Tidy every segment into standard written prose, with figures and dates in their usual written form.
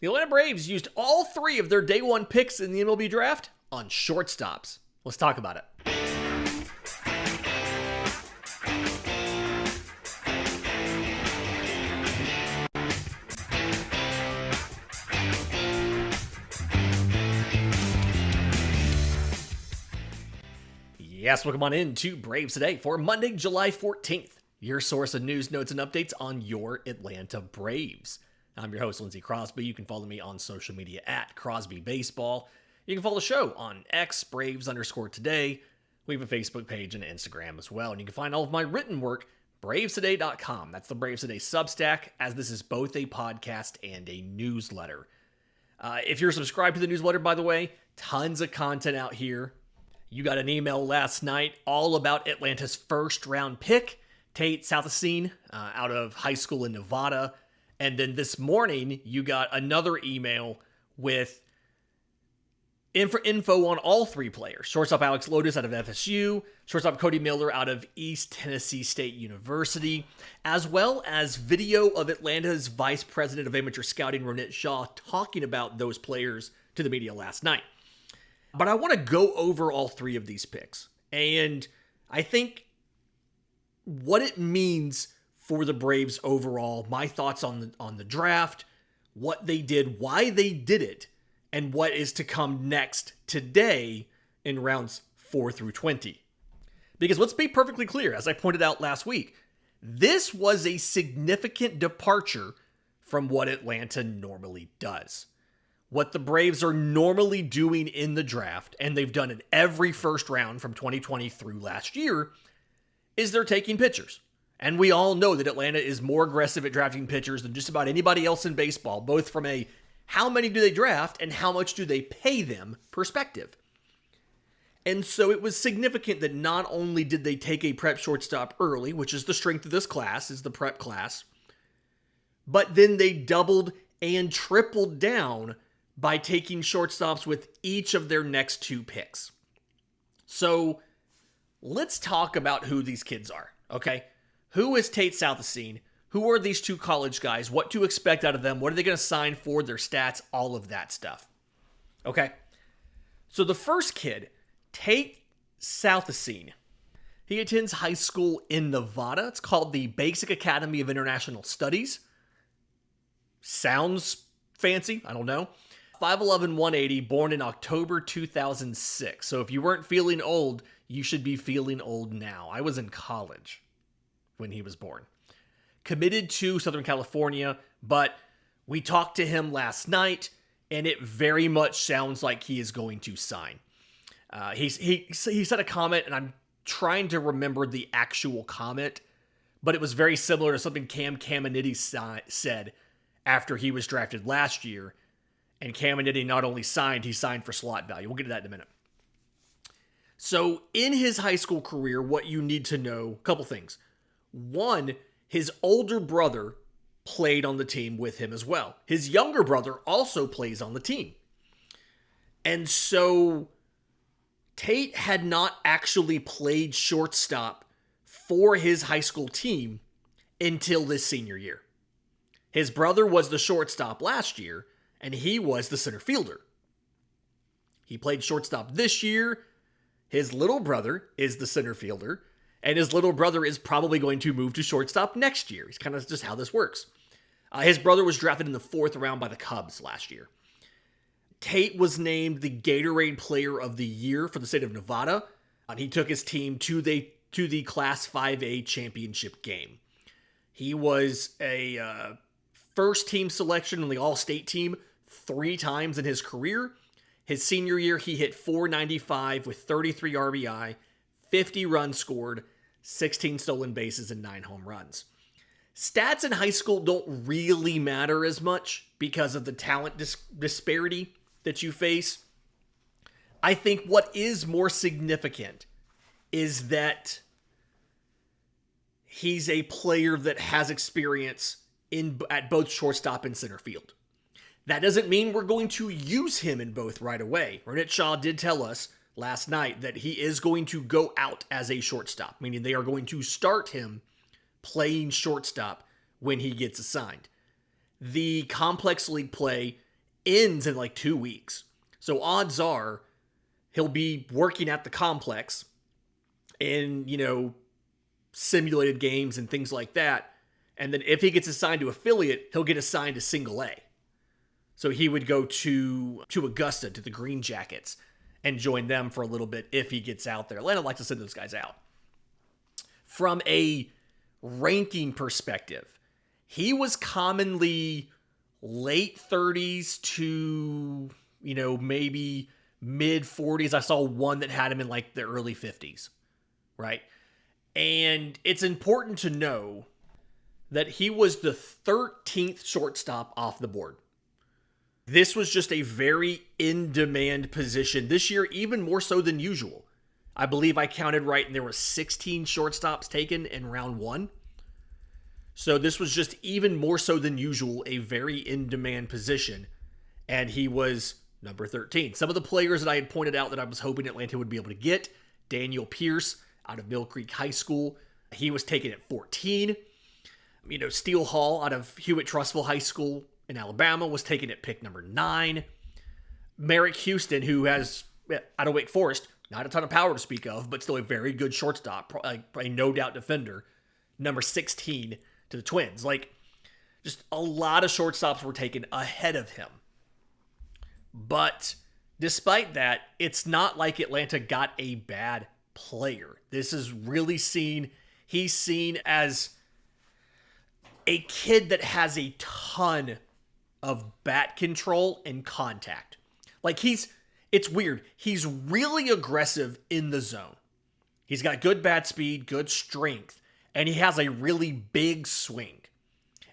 The Atlanta Braves used all three of their day one picks in the MLB Draft on shortstops. Let's talk about it. Yes, welcome on in to Braves Today for Monday, July 14th. Your source of news, notes, and updates on your Atlanta Braves. I'm your host, Lindsay Crosby. You can follow me on social media at Crosby Baseball. You can follow the show on X, Braves_today. We have a Facebook page and Instagram as well. And you can find all of my written work, bravestoday.com. That's the Braves Today Substack, as this is both a podcast and a newsletter. If you're subscribed to the newsletter, by the way, tons of content out here. You got an email last night all about Atlanta's first-round pick, Tate Southisene, out of high school in Nevada. And then this morning, you got another email with info on all three players. Shortstop Alex Lodise out of FSU, shortstop Cody Miller out of East Tennessee State University, as well as video of Atlanta's Vice President of Amateur Scouting, Ronette Shaw, talking about those players to the media last night. But I want to go over all three of these picks, and I think what it means for the Braves overall, my thoughts on the draft, what they did, why they did it, and what is to come next today in rounds 4 through 20. Because let's be perfectly clear, as I pointed out last week, this was a significant departure from what Atlanta normally does. What the Braves are normally doing in the draft, and they've done in every first round from 2020 through last year, is they're taking pitchers. And we all know that Atlanta is more aggressive at drafting pitchers than just about anybody else in baseball, both from a how many do they draft and how much do they pay them perspective. And so it was significant that not only did they take a prep shortstop early, which is the strength of this class, is the prep class, but then they doubled and tripled down by taking shortstops with each of their next two picks. So let's talk about who these kids are, okay? Who is Tate Southisene? Who are these two college guys? What to expect out of them? What are they going to sign for? Their stats? All of that stuff. Okay? So the first kid, Tate Southisene. He attends high school in Nevada. It's called the Basic Academy of International Studies. Sounds fancy. I don't know. 5'11", 180, born in October 2006. So if you weren't feeling old, you should be feeling old now. I was in college when he was born. Committed to Southern California, but we talked to him last night, and it very much sounds like he is going to sign. He said a comment, and I'm trying to remember the actual comment, but it was very similar to something Cam Caminiti said after he was drafted last year, and Caminiti not only signed, he signed for slot value. We'll get to that in a minute. So in his high school career, what you need to know, a couple things. One, his older brother played on the team with him as well. His younger brother also plays on the team. And so Tate had not actually played shortstop for his high school team until this senior year. His brother was the shortstop last year, and he was the center fielder. He played shortstop this year. His little brother is the center fielder, and his little brother is probably going to move to shortstop next year. It's kind of just how this works. His brother was drafted in the 4th round by the Cubs last year. Tate was named the Gatorade Player of the Year for the state of Nevada, and he took his team to the Class 5A championship game. He was a first-team selection on the All-State team 3 times in his career. His senior year, he hit .495 with 33 RBI, 50 runs scored, 16 stolen bases, and 9 home runs. Stats in high school don't really matter as much because of the talent disparity that you face. I think what is more significant is that he's a player that has experience at both shortstop and center field. That doesn't mean we're going to use him in both right away. Ronette Shaw did tell us last night that he is going to go out as a shortstop, meaning they are going to start him playing shortstop when he gets assigned. The complex league play ends in like 2 weeks. So odds are he'll be working at the complex in, simulated games and things like that. And then if he gets assigned to affiliate, he'll get assigned to single A. So he would go to Augusta, to the Green Jackets, and join them for a little bit if he gets out there. Atlanta likes to send those guys out. From a ranking perspective, he was commonly late 30s to, maybe mid 40s. I saw one that had him in like the early 50s, right? And it's important to know that he was the 13th shortstop off the board. This was just a very in-demand position this year, even more so than usual. I believe I counted right, and there were 16 shortstops taken in round 1. So this was just even more so than usual, a very in-demand position, and he was number 13. Some of the players that I had pointed out that I was hoping Atlanta would be able to get, Daniel Pierce out of Mill Creek High School, he was taken at 14. Steele Hall out of Hewitt-Trussville High School in Alabama was taken at pick number 9. Merrick Houston, who has, out of Wake Forest, not a ton of power to speak of, but still a very good shortstop, a no-doubt defender, number 16 to the Twins. Just a lot of shortstops were taken ahead of him. But despite that, it's not like Atlanta got a bad player. This is really he's seen as a kid that has a ton of bat control and contact. It's weird. He's really aggressive in the zone. He's got good bat speed, good strength, and he has a really big swing.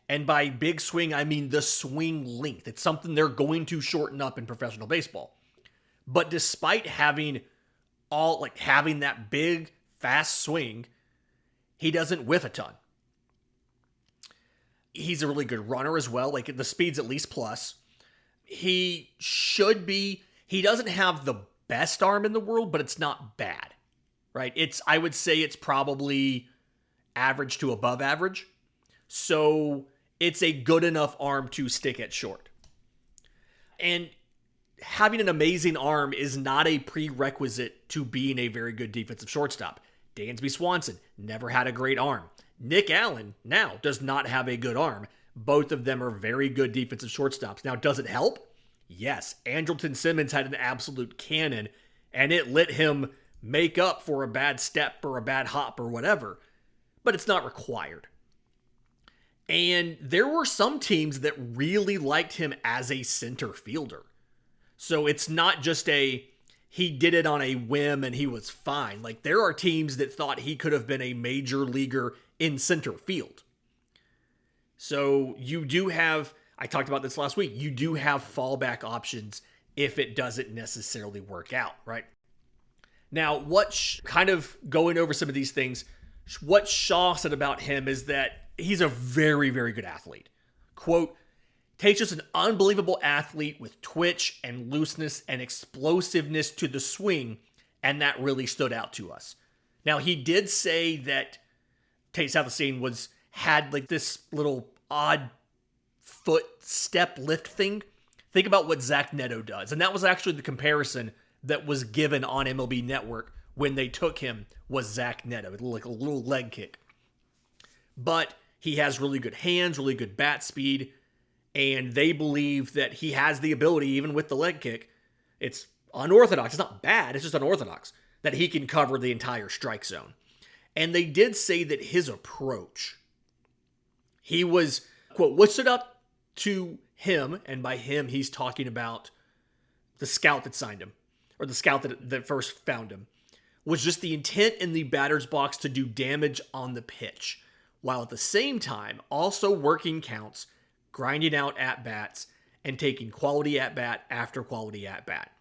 And by big swing, I mean the swing length. It's something they're going to shorten up in professional baseball. But despite having that big, fast swing, he doesn't whiff a ton. He's a really good runner as well. The speed's at least plus. He doesn't have the best arm in the world, but it's not bad, right? I would say it's probably average to above average. So it's a good enough arm to stick at short. And having an amazing arm is not a prerequisite to being a very good defensive shortstop. Dansby Swanson never had a great arm. Nick Allen now does not have a good arm. Both of them are very good defensive shortstops. Now, does it help? Yes. Andrelton Simmons had an absolute cannon, and it let him make up for a bad step or a bad hop or whatever, but it's not required. And there were some teams that really liked him as a center fielder. So it's not just he did it on a whim and he was fine. There are teams that thought he could have been a major leaguer in center field. So you do have, I talked about this last week, you do have fallback options if it doesn't necessarily work out, right? Now, kind of going over some of these things, what Shaw said about him is that he's a very, very good athlete. Quote, Tate's just an unbelievable athlete with twitch and looseness and explosiveness to the swing, and that really stood out to us. Now, he did say that Tate Southisene had this little odd foot step lift thing. Think about what Zach Neto does. And that was actually the comparison that was given on MLB Network when they took him, was Zach Neto, like a little leg kick. But he has really good hands, really good bat speed, and they believe that he has the ability, even with the leg kick, it's unorthodox. It's not bad, it's just unorthodox, that he can cover the entire strike zone. And they did say that his approach, he was, quote, what stood out to him, and by him, he's talking about the scout that signed him, or the scout that first found him, was just the intent in the batter's box to do damage on the pitch, while at the same time also working counts, grinding out at-bats, and taking quality at-bat after quality at-bat.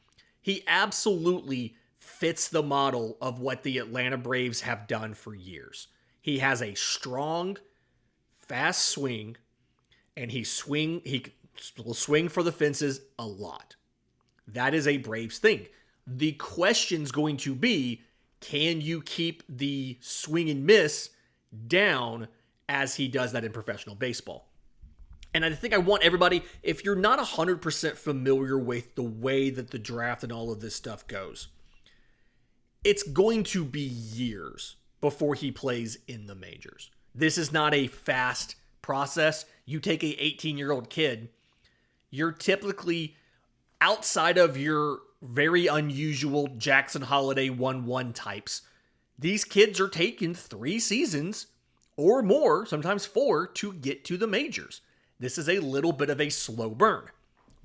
He absolutely fits the model of what the Atlanta Braves have done for years. He has a strong, fast swing, and he will swing for the fences a lot. That is a Braves thing. The question's going to be, can you keep the swing and miss down as he does that in professional baseball? And I think I want everybody, if you're not 100% familiar with the way that the draft and all of this stuff goes, it's going to be years before he plays in the majors. This is not a fast process. You take a 18-year-old kid, you're typically outside of your very unusual Jackson Holiday 1-1 types. These kids are taking 3 seasons or more, sometimes 4, to get to the majors. This is a little bit of a slow burn.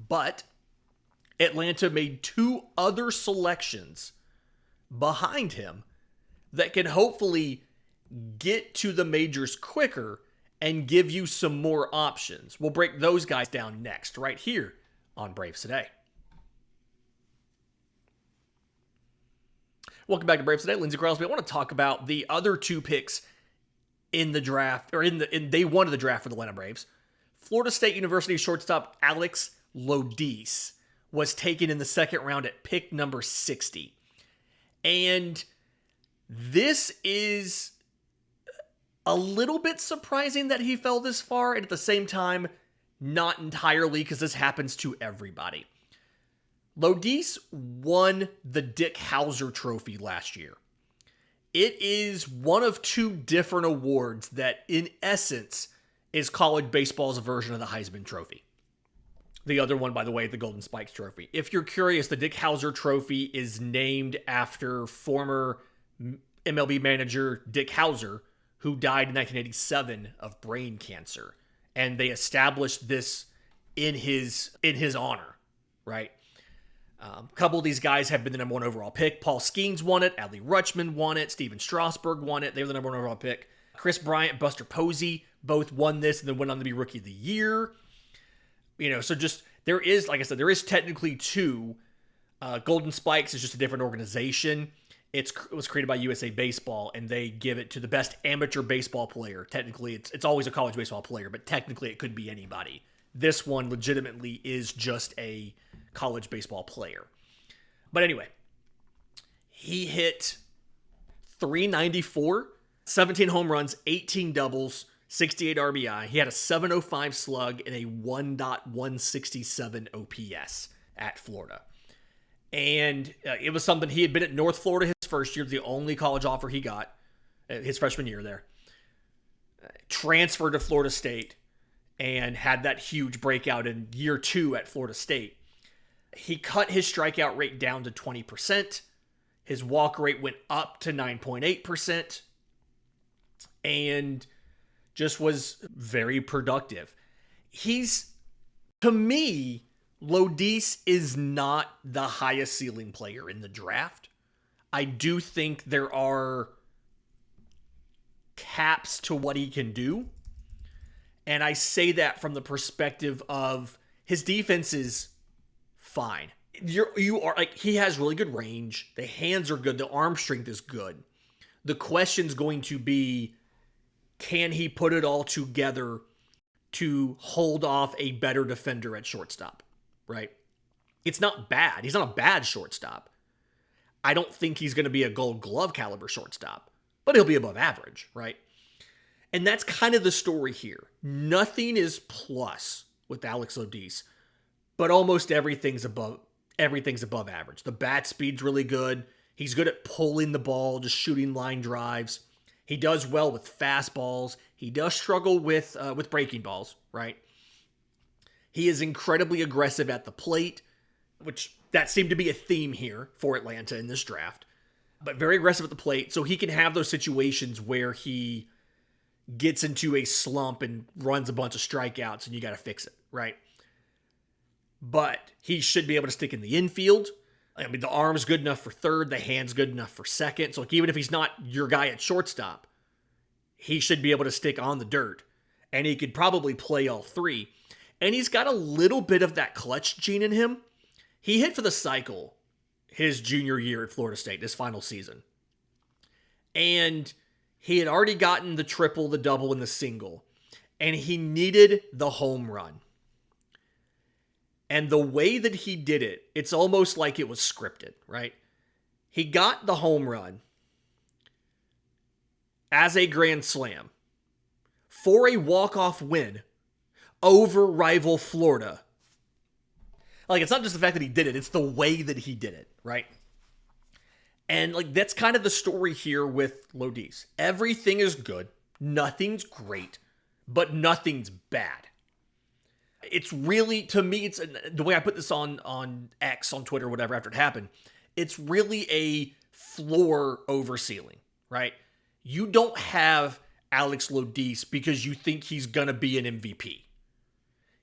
But Atlanta made 2 other selections behind him that can hopefully get to the majors quicker and give you some more options. We'll break those guys down next, right here on Braves Today. Welcome back to Braves Today. Lindsay Crosby. I want to talk about the other 2 picks in the draft, or in day 1 of the draft for the Atlanta Braves. Florida State University shortstop Alex Lodise was taken in the 2nd round at pick number 60. And this is a little bit surprising that he fell this far, and at the same time, not entirely, because this happens to everybody. Lodise won the Dick Howser Trophy last year. It is one of 2 different awards that, in essence, is college baseball's version of the Heisman Trophy. The other one, by the way, the Golden Spikes Trophy. If you're curious, the Dick Howser Trophy is named after former MLB manager Dick Howser, who died in 1987 of brain cancer. And they established this in his honor, right? A couple of these guys have been the number 1 overall pick. Paul Skeens won it. Adley Rutschman won it. Steven Strasburg won it. They were the number 1 overall pick. Chris Bryant, Buster Posey both won this and then went on to be Rookie of the Year. So just, there is, like I said, there is technically 2. Golden Spikes is just a different organization. It was created by USA Baseball, and they give it to the best amateur baseball player. Technically, it's always a college baseball player, but technically it could be anybody. This one legitimately is just a college baseball player. But anyway, he hit .394, 17 home runs, 18 doubles, 68 RBI. He had a .705 slug and a 1.167 OPS at Florida. And it was something, he had been at North Florida his first year, the only college offer he got, his freshman year there. Transferred to Florida State and had that huge breakout in year 2 at Florida State. He cut his strikeout rate down to 20%. His walk rate went up to 9.8%. And just was very productive. To me, Lodise is not the highest ceiling player in the draft. I do think there are caps to what he can do. And I say that from the perspective of his defense is fine. You are like, he has really good range. The hands are good. The arm strength is good. The question's going to be, can he put it all together to hold off a better defender at shortstop? Right? It's not bad. He's not a bad shortstop. I don't think he's going to be a Gold Glove caliber shortstop, but he'll be above average, right? And that's kind of the story here. Nothing is plus with Alex Lodise, but almost everything's above average. The bat speed's really good. He's good at pulling the ball, just shooting line drives. He does well with fastballs. He does struggle with breaking balls, right? He is incredibly aggressive at the plate, which that seemed to be a theme here for Atlanta in this draft. But very aggressive at the plate, so he can have those situations where he gets into a slump and runs a bunch of strikeouts and you got to fix it, right? But he should be able to stick in the infield. I mean, the arm's good enough for third, the hand's good enough for second. So like, even if he's not your guy at shortstop, he should be able to stick on the dirt. And he could probably play all 3. And he's got a little bit of that clutch gene in him. He hit for the cycle his junior year at Florida State, this final season. And he had already gotten the triple, the double, and the single. And he needed the home run. And the way that he did it, it's almost like it was scripted, right? He got the home run as a grand slam for a walk-off win over rival Florida. Like, it's not just the fact that he did it, it's the way that he did it, right? And, like, that's kind of the story here with Lodise. Everything is good. Nothing's great, but nothing's bad. It's really, to me, it's the way I put this on X, on Twitter, whatever, after it happened, it's really a floor over ceiling, right? You don't have Alex Lodise because you think he's going to be an MVP.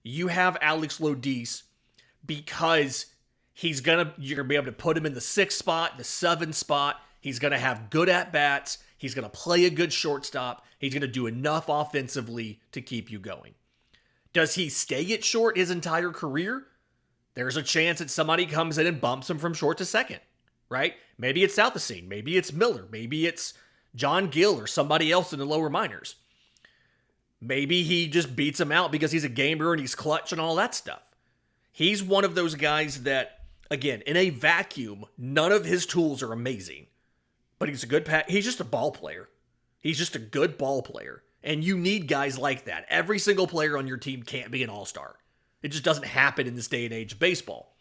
You have Alex Lodise because you're going to be able to put him in the 6th spot, the 7th spot. He's going to have good at-bats. He's going to play a good shortstop. He's going to do enough offensively to keep you going. Does he stay at short his entire career? There's a chance that somebody comes in and bumps him from short to second, right? Maybe it's Southisene. Maybe it's Miller. Maybe it's John Gill or somebody else in the lower minors. Maybe he just beats him out because he's a gamer and he's clutch and all that stuff. He's one of those guys that, again, in a vacuum, none of his tools are amazing. But he's he's just a ball player. He's just a good ball player. And you need guys like that. Every single player on your team can't be an all-star. It just doesn't happen in this day and age of baseball.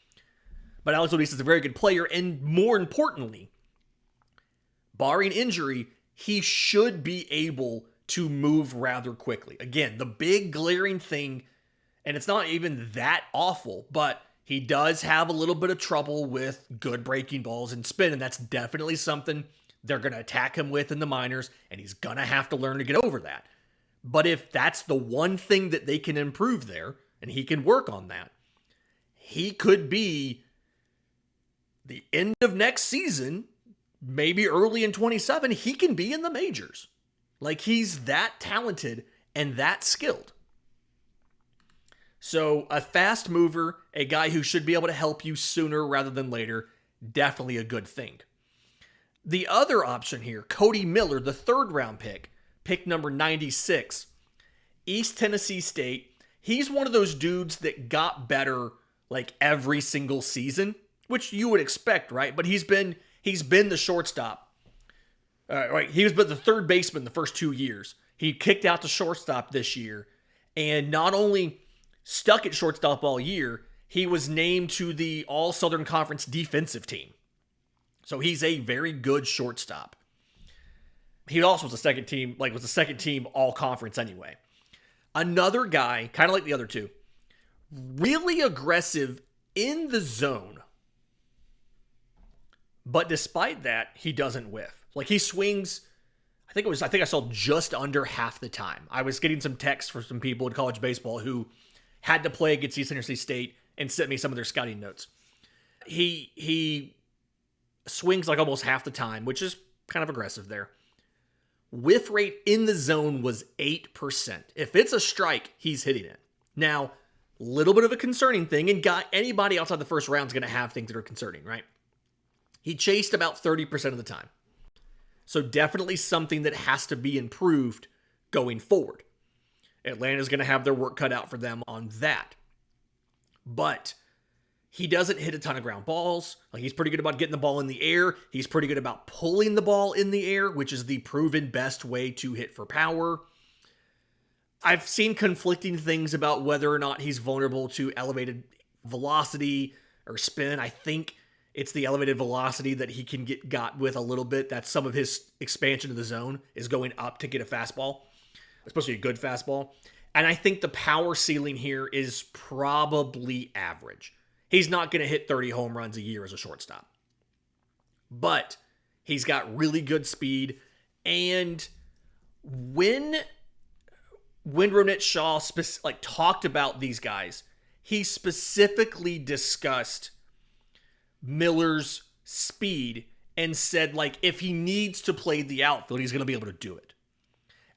But Alex Lodise is a very good player, and more importantly, barring injury, he should be able to move rather quickly. Again, the big glaring thing, and it's not even that awful, but he does have a little bit of trouble with good breaking balls and spin, and that's definitely something they're going to attack him with in the minors, and he's going to have to learn to get over that. But if that's the one thing that they can improve there, and he can work on that, he could be the end of next season, maybe early in 27, he can be in the majors. Like, he's that talented and that skilled. So a fast mover, a guy who should be able to help you sooner rather than later, definitely a good thing. The other option here, Cody Miller, the 3rd round pick number 96, East Tennessee State. He's one of those dudes that got better like every single season, which you would expect, right? But he's been the shortstop. Right, he was but the 3rd baseman the first 2 years. He kicked out to shortstop this year, and not only stuck at shortstop all year, he was named to the All-Southern Conference defensive team. So he's a very good shortstop. He also was a second team all-conference anyway. Another guy, kind of like the other two, really aggressive in the zone. But despite that, he doesn't whiff. Like, he swings, I think I saw just under half the time. I was getting some texts from some people in college baseball who had to play against East Tennessee State and sent me some of their scouting notes. He swings like almost half the time, which is kind of aggressive there. Whiff rate in the zone was 8%. If it's a strike, he's hitting it. Now, little bit of a concerning thing, and anybody outside the first round is going to have things that are concerning, right? He chased about 30% of the time. So definitely something that has to be improved going forward. Atlanta's going to have their work cut out for them on that. But he doesn't hit a ton of ground balls. Like, he's pretty good about getting the ball in the air. He's pretty good about pulling the ball in the air, which is the proven best way to hit for power. I've seen conflicting things about whether or not he's vulnerable to elevated velocity or spin. I think it's the elevated velocity that he can got with a little bit. That's some of his expansion of the zone is going up to get a fastball, especially a good fastball. And I think the power ceiling here is probably average. He's not going to hit 30 home runs a year as a shortstop. But he's got really good speed. And when Ronit Shaw talked about these guys, he specifically discussed Miller's speed and said, like, if he needs to play the outfield, he's going to be able to do it.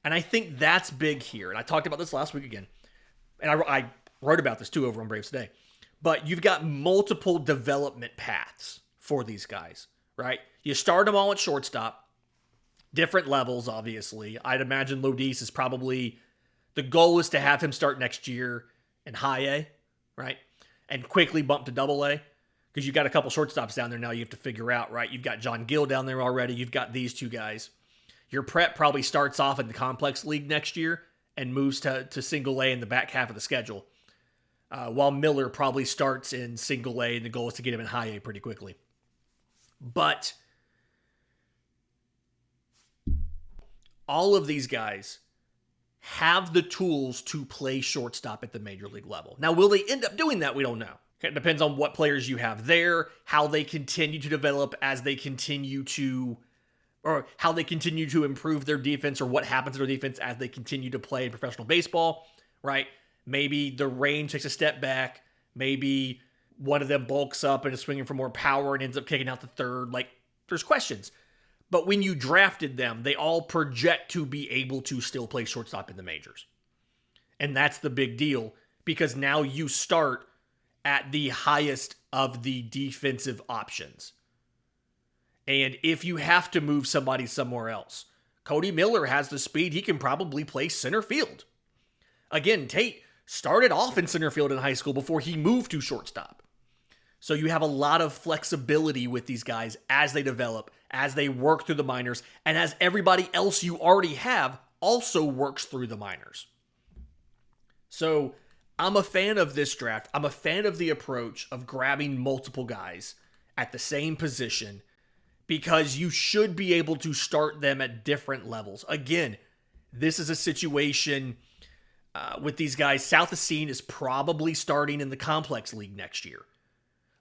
And I think that's big here. And I talked about this last week again. And I wrote about this too over on Braves Today. But you've got multiple development paths for these guys, right? You start them all at shortstop. Different levels, obviously. I'd imagine Lodise is probably, the goal is to have him start next year in high A, right? And quickly bump to double A. Because you've got a couple shortstops down there now you have to figure out, right? You've got John Gill down there already. You've got these two guys. Your prep probably starts off in the complex league next year and moves to single A in the back half of the schedule. While Miller probably starts in single A, and the goal is to get him in high A pretty quickly. But all of these guys have the tools to play shortstop at the major league level. Now, will they end up doing that? We don't know. It depends on what players you have there, how they continue to develop as they continue to, or how they continue to improve their defense, or what happens to their defense as they continue to play in professional baseball, right? Maybe the range takes a step back. Maybe one of them bulks up and is swinging for more power and ends up kicking out the third. Like, there's questions. But when you drafted them, they all project to be able to still play shortstop in the majors. And that's the big deal, because now you start at the highest of the defensive options. And if you have to move somebody somewhere else, Cody Miller has the speed. He can probably play center field. Again, Tate started off in center field in high school before he moved to shortstop. So you have a lot of flexibility with these guys as they develop, as they work through the minors, and as everybody else you already have also works through the minors. So I'm a fan of this draft. I'm a fan of the approach of grabbing multiple guys at the same position, because you should be able to start them at different levels. Again, this is a situation with these guys. Southisene is probably starting in the complex league next year.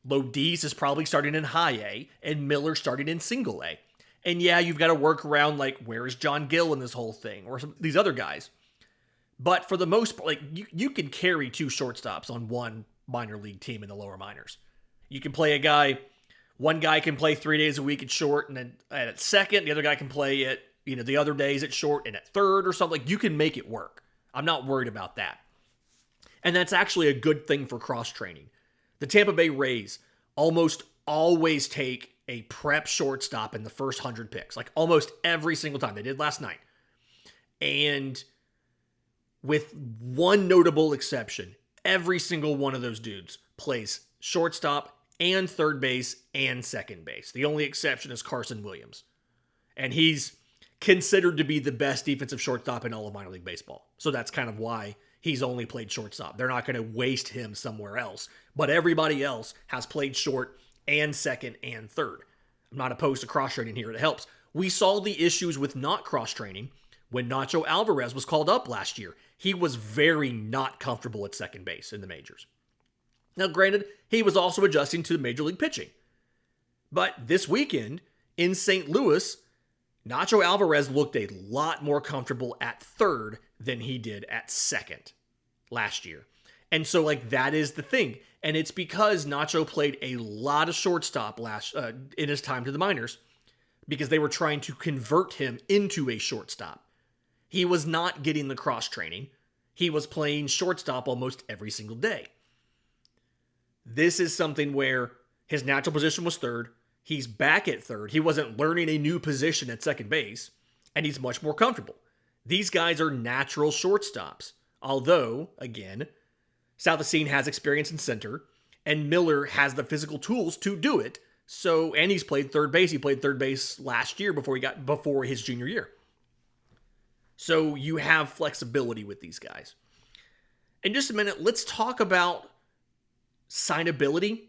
Lodise is probably starting in high A, and Miller starting in single A. And yeah, you've got to work around, like, where is John Gill in this whole thing, or these other guys. But for the most part, like, you can carry two shortstops on one minor league team in the lower minors. You can play one guy can play 3 days a week at short, and then at second, the other guy can play at, the other days at short and at third or something. Like, you can make it work. I'm not worried about that. And that's actually a good thing for cross-training. The Tampa Bay Rays almost always take a prep shortstop in the first 100 picks, like almost every single time. They did last night. And with one notable exception, every single one of those dudes plays shortstop and third base and second base. The only exception is Carson Williams. And he's considered to be the best defensive shortstop in all of minor league baseball. So that's kind of why he's only played shortstop. They're not going to waste him somewhere else. But everybody else has played short and second and third. I'm not opposed to cross-training here. It helps. We saw the issues with not cross-training when Nacho Alvarez was called up last year. He was very not comfortable at second base in the majors. Now, granted, he was also adjusting to major league pitching. But this weekend in St. Louis, Nacho Alvarez looked a lot more comfortable at third than he did at second last year. And so, like, that is the thing. And it's because Nacho played a lot of shortstop in his time to the minors, because they were trying to convert him into a shortstop. He was not getting the cross training. He was playing shortstop almost every single day. This is something where his natural position was third. He's back at third. He wasn't learning a new position at second base, and he's much more comfortable. These guys are natural shortstops. Although, again, Southisene has experience in center, and Miller has the physical tools to do it. So, and he's played third base. He played third base last year before his junior year. So you have flexibility with these guys. In just a minute, let's talk about signability,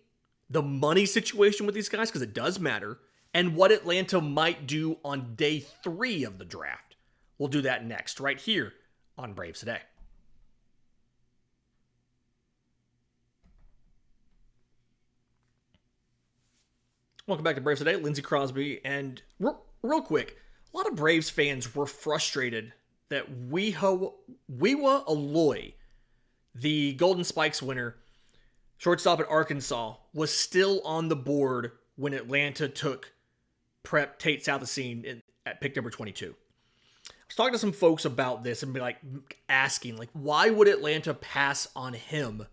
the money situation with these guys, because it does matter, and what Atlanta might do on day 3 of the draft. We'll do that next, right here on Braves Today. Welcome back to Braves Today. Lindsay Crosby. And real quick, a lot of Braves fans were frustrated that Wiwa Aloy, the Golden Spikes winner, shortstop at Arkansas, was still on the board when Atlanta took prep Tate Southisene at pick number 22. I was talking to some folks about this and asking, why would Atlanta pass on him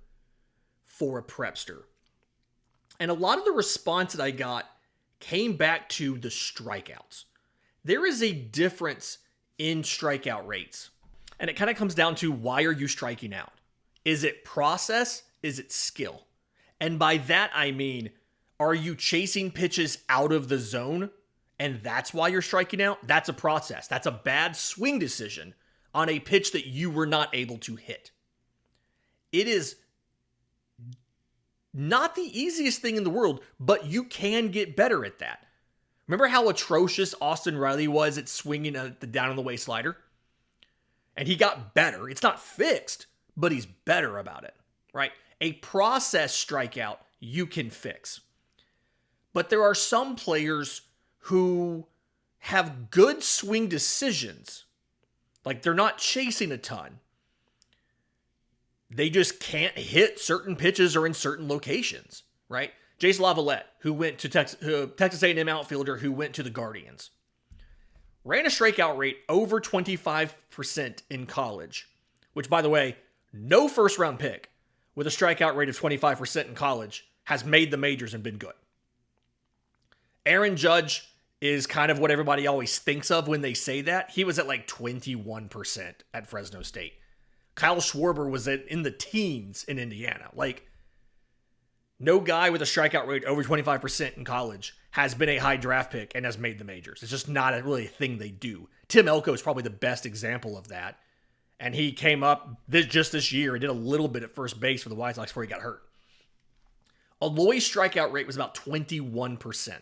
for a prepster? And a lot of the response that I got came back to the strikeouts. There is a difference in strikeout rates. And it kind of comes down to, why are you striking out? Is it process? Is it skill? And by that, I mean, are you chasing pitches out of the zone? And that's why you're striking out? That's a process. That's a bad swing decision on a pitch that you were not able to hit. It is not the easiest thing in the world, but you can get better at that. Remember how atrocious Austin Riley was at swinging at the down on the way slider? And he got better. It's not fixed, but he's better about it, right? A process strikeout you can fix. But there are some players who have good swing decisions. Like they're not chasing a ton. They just can't hit certain pitches or in certain locations, right? Jace Lavalette, who went to Texas A&M outfielder who went to the Guardians, ran a strikeout rate over 25% in college, which, by the way, no first-round pick with a strikeout rate of 25% in college has made the majors and been good. Aaron Judge is kind of what everybody always thinks of when they say that. He was at like 21% at Fresno State. Kyle Schwarber was in the teens in Indiana. Like, no guy with a strikeout rate over 25% in college has been a high draft pick and has made the majors. It's just not really a thing they do. Tim Elko is probably the best example of that. And he came up just this year and did a little bit at first base for the White Sox before he got hurt. Aloy's strikeout rate was about 21%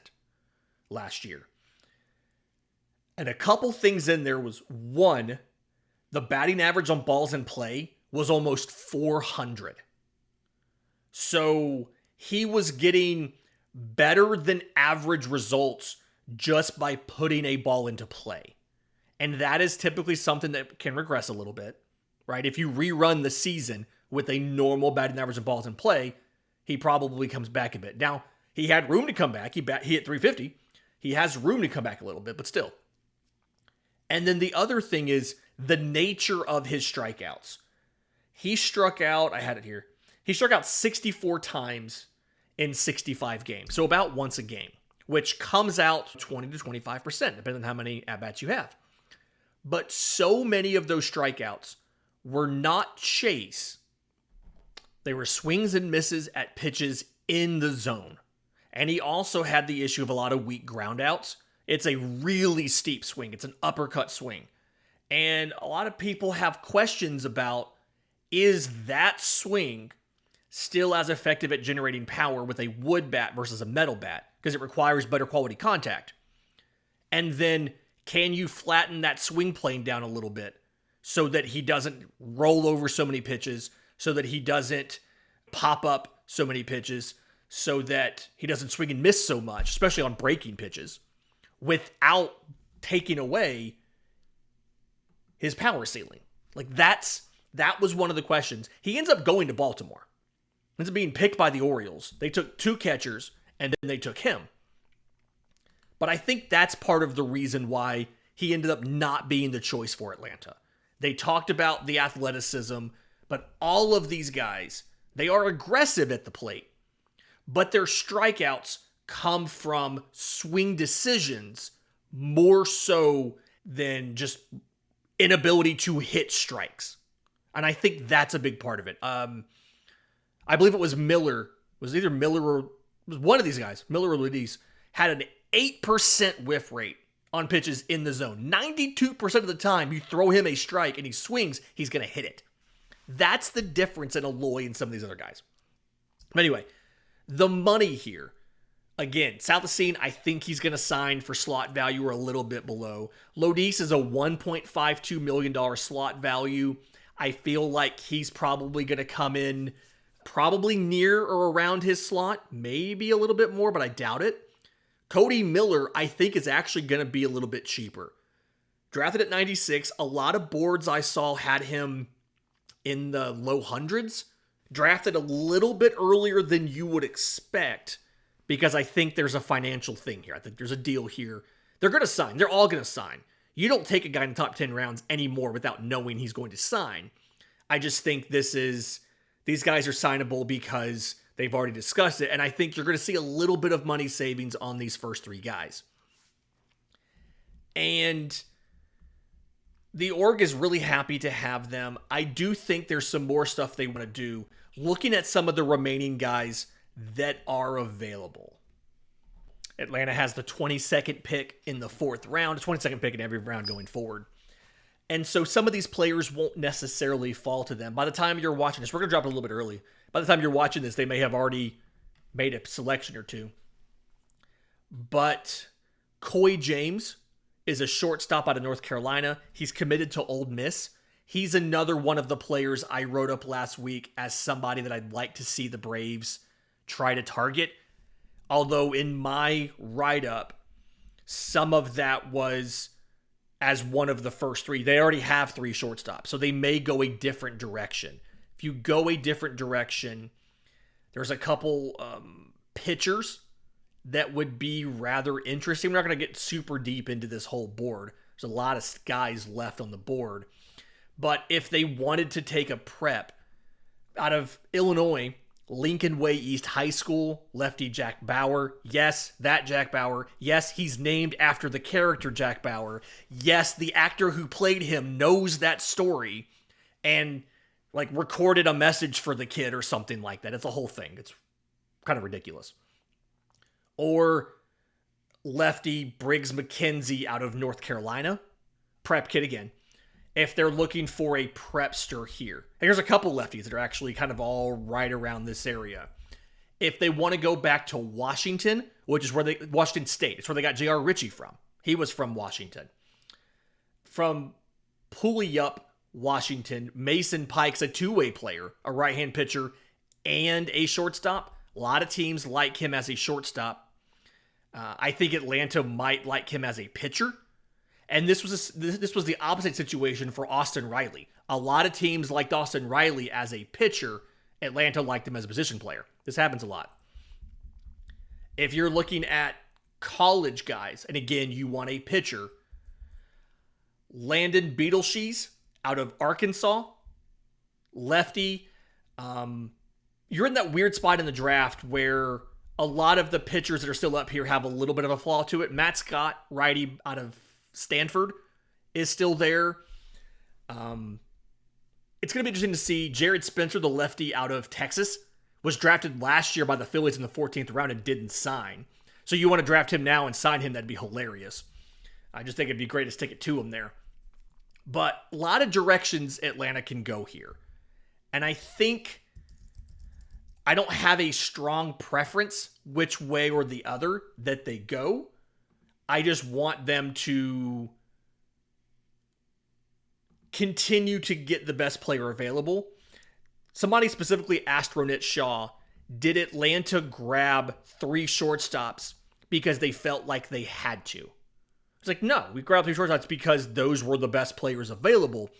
last year. And a couple things in there was, one, the batting average on balls in play was almost 400. So he was getting better than average results just by putting a ball into play. And that is typically something that can regress a little bit, right? If you rerun the season with a normal batting average of balls in play, he probably comes back a bit. Now, he had room to come back. He hit 350. He has room to come back a little bit, but still. And then the other thing is the nature of his strikeouts. He struck out, I had it here. He struck out 64 times in 65 games. So about once a game, which comes out 20 to 25%, depending on how many at-bats you have. But so many of those strikeouts were not chase. They were swings and misses at pitches in the zone. And he also had the issue of a lot of weak groundouts. It's a really steep swing. It's an uppercut swing. And a lot of people have questions about, is that swing still as effective at generating power with a wood bat versus a metal bat? Because it requires better quality contact. And then, can you flatten that swing plane down a little bit so that he doesn't roll over so many pitches, so that he doesn't pop up so many pitches, so that he doesn't swing and miss so much, especially on breaking pitches, without taking away his power ceiling? Like that was one of the questions. He ends up going to Baltimore. Ends up being picked by the Orioles. They took two catchers, and then they took him. But I think that's part of the reason why he ended up not being the choice for Atlanta. They talked about the athleticism, but all of these guys, they are aggressive at the plate, but their strikeouts come from swing decisions more so than just inability to hit strikes. And I think that's a big part of it. I believe it was Miller. It was either Miller or it was one of these guys, Miller or Lodise, had an 8% whiff rate on pitches in the zone. 92% of the time you throw him a strike and he swings, he's going to hit it. That's the difference in Aloy and some of these other guys. But anyway, the money here. Again, Southisene, I think he's going to sign for slot value or a little bit below. Lodise is a $1.52 million slot value. I feel like he's probably going to come in probably near or around his slot. Maybe a little bit more, but I doubt it. Cody Miller, I think, is actually going to be a little bit cheaper. Drafted at 96. A lot of boards I saw had him in the low hundreds. Drafted a little bit earlier than you would expect because I think there's a financial thing here. I think there's a deal here. They're going to sign. They're all going to sign. You don't take a guy in the top 10 rounds anymore without knowing he's going to sign. I just think these guys are signable because they've already discussed it, and I think you're going to see a little bit of money savings on these first three guys. And the org is really happy to have them. I do think there's some more stuff they want to do. Looking at some of the remaining guys that are available. Atlanta has the 22nd pick in the fourth round, 22nd pick in every round going forward. And so some of these players won't necessarily fall to them. By the time you're watching this, we're going to drop it a little bit early. By the time you're watching this, they may have already made a selection or two. But Coy James is a shortstop out of North Carolina. He's committed to Ole Miss. He's another one of the players I wrote up last week as somebody that I'd like to see the Braves try to target. Although in my write-up, some of that was as one of the first three. They already have three shortstops, so they may go a different direction. If you go a different direction, there's a couple pitchers that would be rather interesting. We're not going to get super deep into this whole board. There's a lot of guys left on the board. But if they wanted to take a prep out of Illinois, Lincoln Way East High School, lefty Jack Bauer. Yes, that Jack Bauer. Yes, he's named after the character Jack Bauer. Yes, the actor who played him knows that story and like recorded a message for the kid or something like that. It's a whole thing. It's kind of ridiculous. Or lefty Briggs McKenzie out of North Carolina. Prep kid again. If they're looking for a prepster here. Here's a couple lefties that are actually kind of all right around this area. If they want to go back to Washington, which is where Washington State, it's where they got J.R. Ritchie from. He was from Washington. From Puyallup, Washington, Mason Pike's a two-way player, a right-hand pitcher, and a shortstop. A lot of teams like him as a shortstop. I think Atlanta might like him as a pitcher. And this was the opposite situation for Austin Riley. A lot of teams liked Austin Riley as a pitcher. Atlanta liked him as a position player. This happens a lot. If you're looking at college guys, and again, you want a pitcher, Landon Beetleshees out of Arkansas, lefty. You're in that weird spot in the draft where a lot of the pitchers that are still up here have a little bit of a flaw to it. Matt Scott, righty out of Stanford, is still there. It's going to be interesting to see. Jared Spencer, the lefty out of Texas, was drafted last year by the Phillies in the 14th round and didn't sign. So you want to draft him now and sign him, that'd be hilarious. I just think it'd be great to stick it to him there. But a lot of directions Atlanta can go here. And I think I don't have a strong preference which way or the other that they go. I just want them to continue to get the best player available. Somebody specifically asked Ronit Shaw, did Atlanta grab three shortstops because they felt like they had to? It's like, no, we grabbed three shortstops because those were the best players available.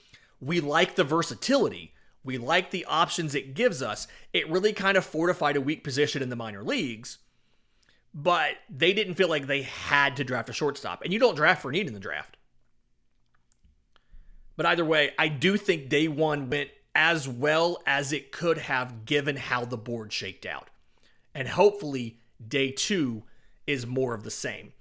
We like the versatility. We like the options it gives us. It really kind of fortified a weak position in the minor leagues. But they didn't feel like they had to draft a shortstop. And you don't draft for need in the draft. But either way, I do think day one went as well as it could have given how the board shaked out. And hopefully day two is more of the same.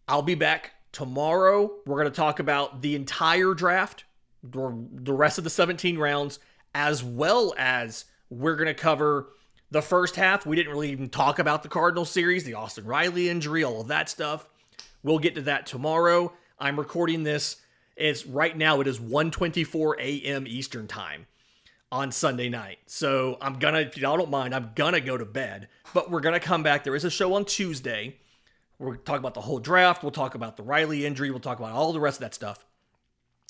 I'll be back tomorrow. We're going to talk about the entire draft, the rest of the 17 rounds, as well as we're going to cover the first half. We didn't really even talk about the Cardinals series, the Austin Riley injury, all of that stuff. We'll get to that tomorrow. I'm recording this. Right now it is 1:24 a.m. Eastern time on Sunday night. So if y'all don't mind, I'm gonna go to bed. But we're gonna come back. There is a show on Tuesday. We're talking about the whole draft. We'll talk about the Riley injury. We'll talk about all the rest of that stuff.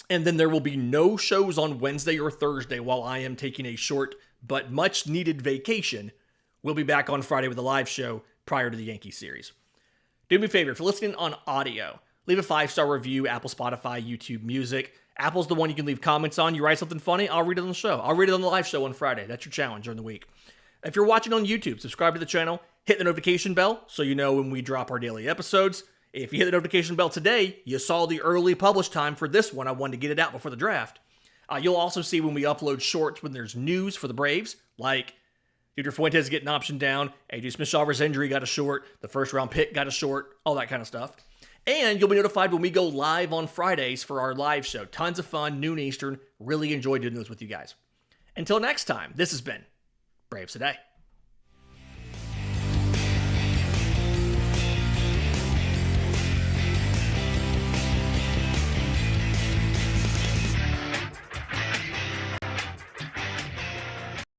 And then there will be no shows on Wednesday or Thursday while I am taking a short but much needed vacation. We'll be back on Friday with a live show prior to the Yankees series. Do me a favor, if you're listening on audio, leave a 5-star review, Apple, Spotify, YouTube Music. Apple's the one you can leave comments on. You write something funny, I'll read it on the show. I'll read it on the live show on Friday. That's your challenge during the week. If you're watching on YouTube, subscribe to the channel, hit the notification bell so you know when we drop our daily episodes. If you hit the notification bell today, you saw the early publish time for this one. I wanted to get it out before the draft. You'll also see when we upload shorts when there's news for the Braves, like Dieter Fuentes getting optioned down, AJ Smith-Shawver's injury got a short, the first round pick got a short, all that kind of stuff. And you'll be notified when we go live on Fridays for our live show. Tons of fun, noon Eastern. Really enjoy doing this with you guys. Until next time, this has been Braves Today.